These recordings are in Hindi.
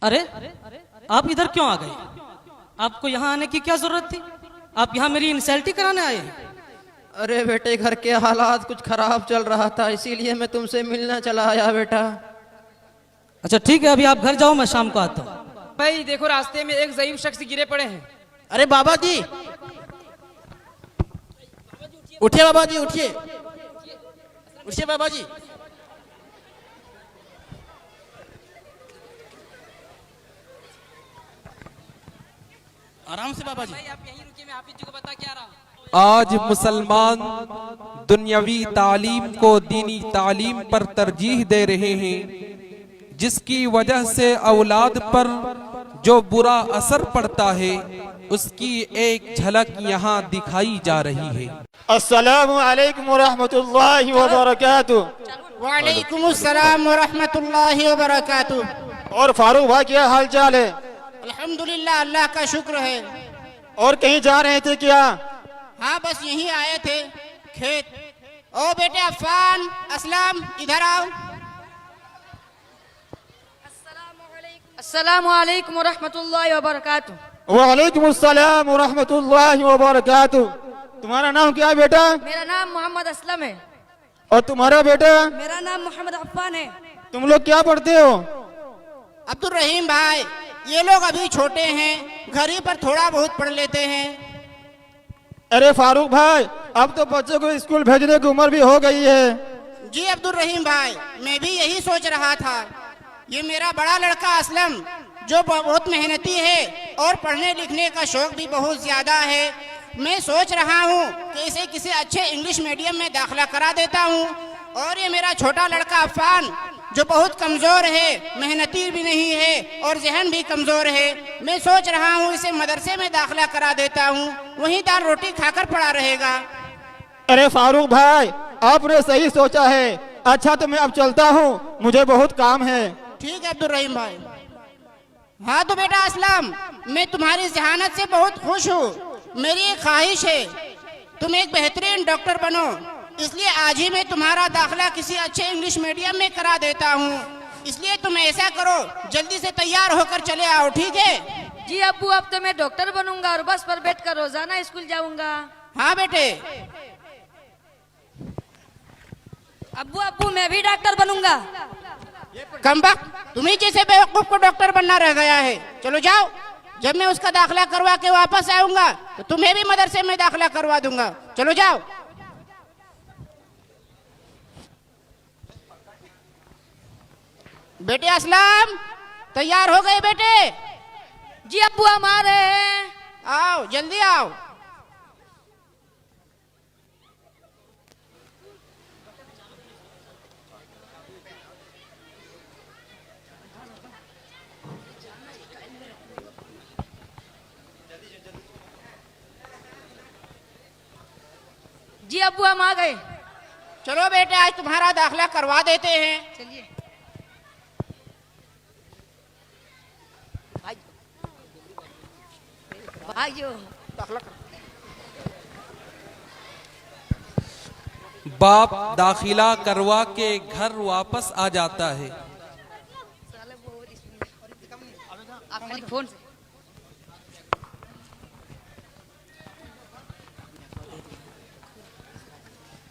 अरे आप इधर क्यों आ गए? आपको यहाँ आने की क्या जरूरत थी? आप यहाँ मेरी इंसल्टी कराने आए हैं? अरे बेटे, घर के हालात कुछ खराब चल रहा था, इसीलिए मैं तुमसे मिलना चला आया बेटा। अच्छा ठीक है, अभी आप घर जाओ, मैं शाम को आता हूँ। भाई देखो, रास्ते में एक ज़ईफ शख्स गिरे पड़े हैं। अरे बाबा जी उठिए, बाबा जी उठिए, उठिए बाबा जी। आराम से बाबा जी। भाई आप यहीं रुकिए, मैं हाफिज जी को बता के आ रहा हूँ। आज मुसलमान दुनियावी तालीम को दीनी तालीम पर तरजीह दे रहे हैं, जिसकी वजह से औलाद पर जो बुरा असर पड़ता है उसकी एक झलक यहाँ दिखाई जा रही है। अस्सलामु अलैकुम वरहमतुल्लाहि वबरकातुह। वालेकुम अस्सलाम व रहमतुल्लाहि व बरकातुह। और फारूक भाई, क्या हाल चाल है? अल्हम्दुलिल्लाह, अल्लाह का शुक्र है। और कहीं जा रहे थे क्या? हाँ, बस यहीं आए थे खेत। ओ बेटे अफ़ान, असलम, इधर आओ। अस्सलामु अलैकुम व रहमतुल्लाहि व बरकातुहू। वालेकुम अस्सलाम वरहमतुल्लाहि वबरकातुह। तुम्हारा नाम क्या है बेटा? मेरा नाम मोहम्मद असलम है। और तुम्हारा बेटा? मेरा नाम मोहम्मद अफ़ान है। तुम लोग क्या पढ़ते हो? अब्दुल रहीम भाई, ये लोग अभी छोटे हैं, घर ही पर थोड़ा बहुत पढ़ लेते हैं। अरे फारूक भाई, अब तो बच्चों को स्कूल भेजने की उम्र भी हो गई है। जी अब्दुल रहीम भाई, मैं भी यही सोच रहा था। ये मेरा बड़ा लड़का असलम, जो बहुत मेहनती है और पढ़ने लिखने का शौक भी बहुत ज्यादा है, मैं सोच रहा हूँ कि इसे किसी अच्छे इंग्लिश मीडियम में दाखिला करा देता हूँ। और ये मेरा छोटा लड़का अफ़ान, जो बहुत कमज़ोर है, मेहनती भी नहीं है और जहन भी कमज़ोर है, मैं सोच रहा हूँ इसे मदरसे में दाखिला करा देता हूँ, वहीं दाल रोटी खाकर पड़ा रहेगा। अरे फारूक भाई, आपने सही सोचा है। अच्छा तो मैं अब चलता हूँ, मुझे बहुत काम है। ठीक है अब्दुल रहीम भाई। हाँ तो बेटा असलम, मैं तुम्हारी जहानत से बहुत खुश हूँ। मेरी एक ख्वाहिश है, तुम एक बेहतरीन डॉक्टर बनो, इसलिए आज ही मैं तुम्हारा दाखिला किसी अच्छे इंग्लिश मीडियम में करा देता हूँ। इसलिए तुम ऐसा करो, जल्दी से तैयार होकर चले आओ, ठीक है? जी अब्बू, अब तो मैं डॉक्टर बनूंगा और बस पर बैठकर रोजाना स्कूल जाऊंगा। हाँ बेटे। अब्बू अब्बू, मैं भी डॉक्टर बनूंगा। कमबख्त, तुम्ही जैसे बेवकूफ को डॉक्टर बनना रह गया है। चलो जाओ, जब मैं उसका दाखिला करवा के वापस आऊंगा तो तुम्हें भी मदरसे में दाखिला करवा दूंगा। चलो जाओ। बेटे असलम, तैयार हो गए बेटे? जी अब्बू, हमारे हैं। आओ, जल्दी आओ। जी अब्बू, हम आ गए। चलो बेटे, आज तुम्हारा दाखिला करवा देते हैं। चलिए। भाइयों, बाप दाखिला करवा के घर वापस आ जाता है। आप खाली फोन से।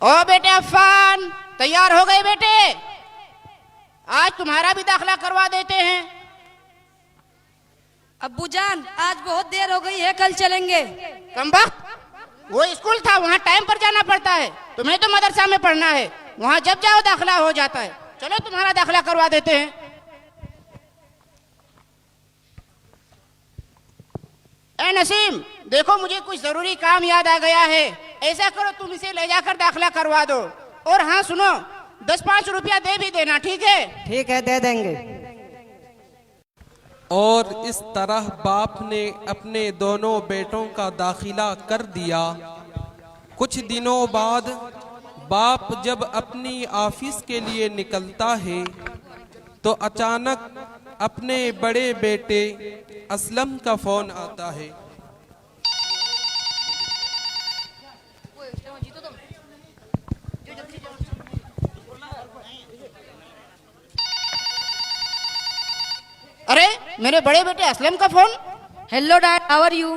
ओ बेटे अफ़ान, तैयार हो गए बेटे? आज तुम्हारा भी दाखिला करवा देते हैं। अब्बू जान, आज बहुत देर हो गई है, कल चलेंगे। कमबख्त, वो स्कूल था, वहाँ टाइम पर जाना पड़ता है। तुम्हें तो मदरसा में पढ़ना है, वहाँ जब जाओ दाखिला हो जाता है। चलो तुम्हारा दाखिला करवा देते हैं। ए नसीम, देखो मुझे कुछ जरूरी काम याद आ गया है। ऐसा करो, तुम इसे ले जाकर दाखिला करवा दो। और हाँ सुनो, 10-5 रुपया दे भी देना, ठीक है? ठीक है, दे देंगे। और इस तरह बाप ने अपने दोनों बेटों का दाखिला कर दिया। कुछ दिनों बाद बाप जब अपनी ऑफिस के लिए निकलता है तो अचानक अपने बड़े बेटे असलम का फोन आता है। अरे मेरे बड़े बेटे असलम का phone. Hello dad, how are you?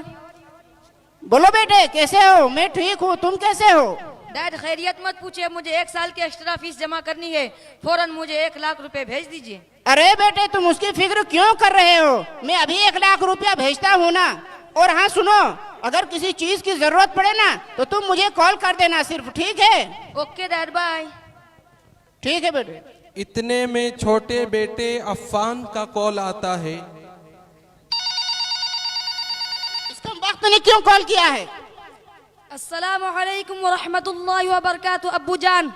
बोलो बेटे कैसे हो? मैं ठीक हूँ, तुम कैसे हो? डैड खैरियत मत पूछिए, मुझे 1 साल की एक्स्ट्रा फीस जमा करनी है, फौरन मुझे 1 लाख रुपए भेज दीजिए। अरे बेटे तुम उसकी फिक्र क्यों कर रहे हो? मैं अभी 1 लाख रुपया भेजता हूँ ना। और हाँ सुनो, अगर किसी चीज की जरूरत पड़े ना तो तुम मुझे कॉल कर देना सिर्फ, ठीक है? Okay dad, bye. ठीक है बेटे। इतने में छोटे बेटे अफ़ान का कॉल आता है। इसका वक्त ने क्यों कॉल किया है? अस्सलामु अलैकुम व रहमतुल्लाहि व बरकातुहू। अब्बू जान।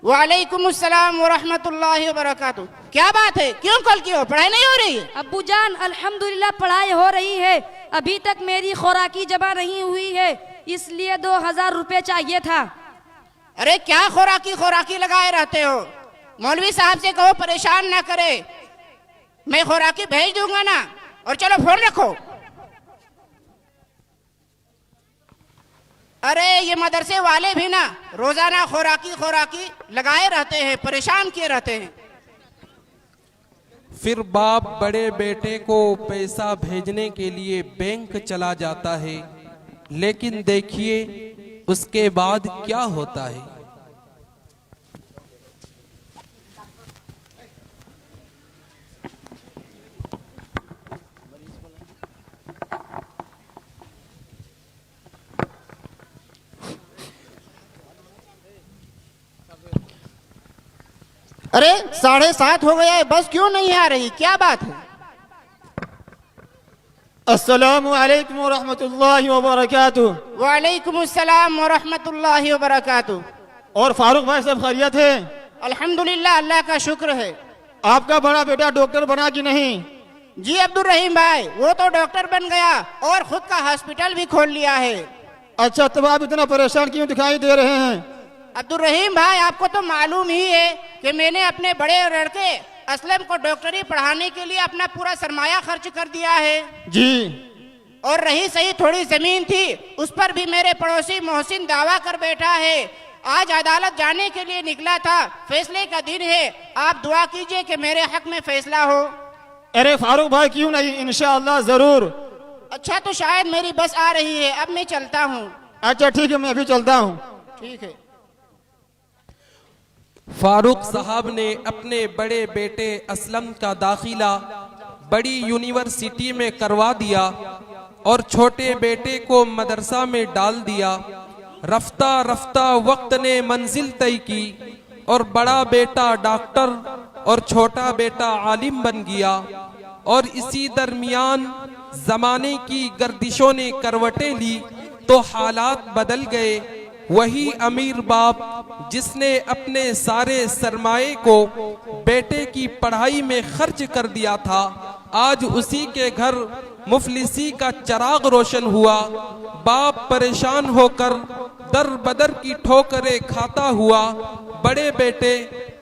वालेकुम अस्सलाम व रहमतुल्लाहि व बरकातुहू। क्या बात है, क्यों कॉल किया? पढ़ाई नहीं हो रही है? अब्बू जान अल्हम्दुलिल्लाह पढ़ाई हो रही है, अभी तक मेरी खुराकी जमा नहीं हुई है, इसलिए 2000 रुपए चाहिए था। अरे क्या खोराकी लगाए रहते हो? मौलवी साहब से कहो परेशान ना करे, मैं खोराकी भेज दूंगा ना। और चलो फोन रखो। अरे ये मदरसे वाले भी ना रोजाना खोराकी लगाए रहते हैं, परेशान किए रहते हैं। फिर बाप बड़े बेटे को पैसा भेजने के लिए बैंक चला जाता है, लेकिन देखिए उसके बाद क्या होता है। अरे 7:30 हो गया है, बस क्यों नहीं आ रही? क्या बात है? अस्सलामु अलैकुम व रहमतुल्लाहि व बरकातुहू। वालेकुम अस्सलाम व रहमतुल्लाहि व बरकातुहू। और फारूक भाई सब खैरियत है? अल्हम्दुलिल्लाह, अल्लाह का शुक्र है। आपका बड़ा बेटा डॉक्टर बना कि नहीं? जी अब्दुल रहीम भाई, वो तो डॉक्टर बन गया और खुद का हॉस्पिटल भी खोल लिया है। अच्छा, तब आप इतना परेशान क्यों दिखाई दे रहे हैं? अब्दुल रहीम भाई, आपको तो मालूम ही है कि मैंने अपने बड़े लड़के असलम को डॉक्टरी पढ़ाने के लिए अपना पूरा सरमाया खर्च कर दिया है। जी। और रही सही थोड़ी जमीन थी, उस पर भी मेरे पड़ोसी मोहसिन दावा कर बैठा है। आज अदालत जाने के लिए निकला था, फैसले का दिन है, आप दुआ कीजिए कि मेरे हक में फैसला हो। अरे फारूक भाई क्यों नहीं, इंशाअल्लाह जरूर। अच्छा तो शायद मेरी बस आ रही है, अब मैं चलता हूँ। अच्छा ठीक है, मैं अभी चलता हूँ। ठीक है। फारूक साहब ने अपने बड़े बेटे असलम का दाखिला बड़ी यूनिवर्सिटी में करवा दिया और छोटे बेटे को मदरसा में डाल दिया। रफ्ता रफ्ता वक्त ने मंजिल तय की और बड़ा बेटा डॉक्टर और छोटा बेटा आलिम बन गया। और इसी दरमियान जमाने की गर्दिशों ने करवटें ली तो हालात बदल गए। वही अमीर बाप जिसने अपने सारे सरमाए को बेटे की पढ़ाई में खर्च कर दिया था, आज उसी के घर मुफलिसी का चिराग रोशन हुआ। बाप परेशान होकर दर बदर की ठोकरें खाता हुआ बड़े बेटे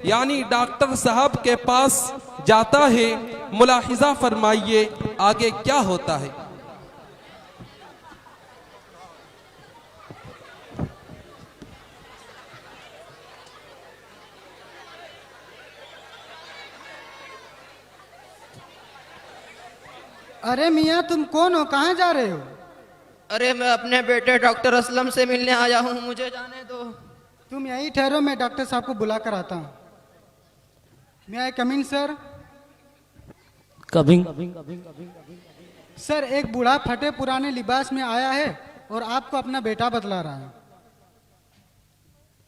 यानी डॉक्टर साहब के पास जाता है। मुलाहिजा फरमाइए आगे क्या होता है। अरे मियाँ, तुम कौन हो? कहाँ जा रहे हो? अरे मैं अपने बेटे डॉक्टर असलम से मिलने आया हूँ, मुझे जाने दो। तुम यहीं ठहरो, मैं डॉक्टर साहब को बुला कर आता हूँ। मैं आई कम इन सर? कमिंग। सर, एक बूढ़ा फटे पुराने लिबास में आया है और आपको अपना बेटा बतला रहा है।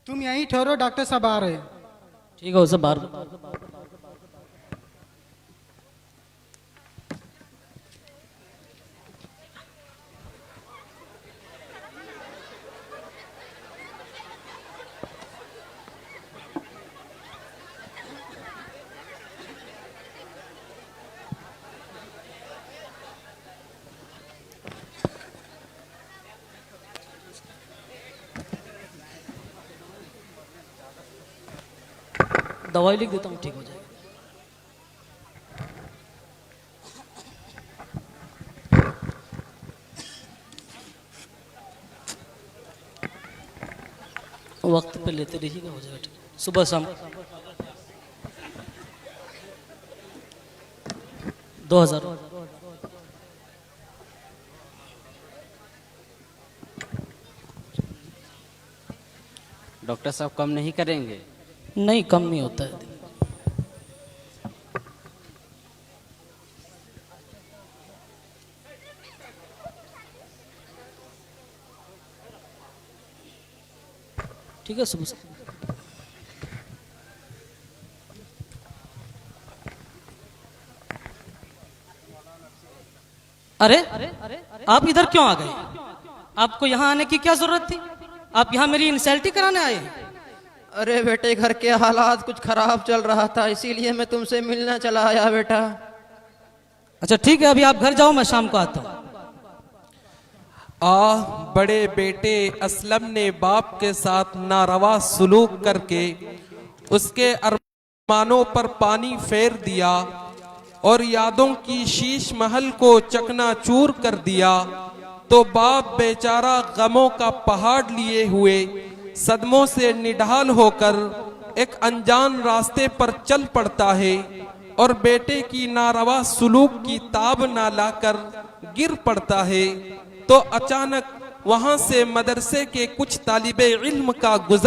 तुम यहीं ठहरो, डॉक्टर साहब आ रहे हैं। ठीक है, उसे बाहर। दवाई लिख देता हूँ, ठीक हो जाएगा। वक्त पे लेते रहिएगा, हो जाएगा। सुबह शाम 2000। डॉक्टर साहब कम नहीं करेंगे? नहीं, कम नहीं होता है। ठीक है, सुबह से। अरे आप इधर क्यों आ गए? आपको यहाँ आने की क्या जरूरत थी? आप यहाँ मेरी इंसल्टी कराने आए हैं? अरे बेटे घर के हालात कुछ खराब चल रहा था, इसीलिए मैं तुमसे मिलना चला आया बेटा। अच्छा ठीक है, अभी आप घर जाओ, मैं शाम को आता हूँ। बड़े बेटे असलम ने बाप के साथ नारवा सलूक करके उसके अरमानों पर पानी फेर दिया और यादों की शीश महल को चकनाचूर कर दिया। तो बाप बेचारा गमों का पहाड़ लिए हुए सदमों से निढाल होकर एक अनजान रास्ते पर चल पड़ता है और बेटे की नारवा सलूक की ताब ना लाकर गिर पड़ता है। तो अचानक वहां से मदरसे के कुछ तालिबे इल्म का गुजर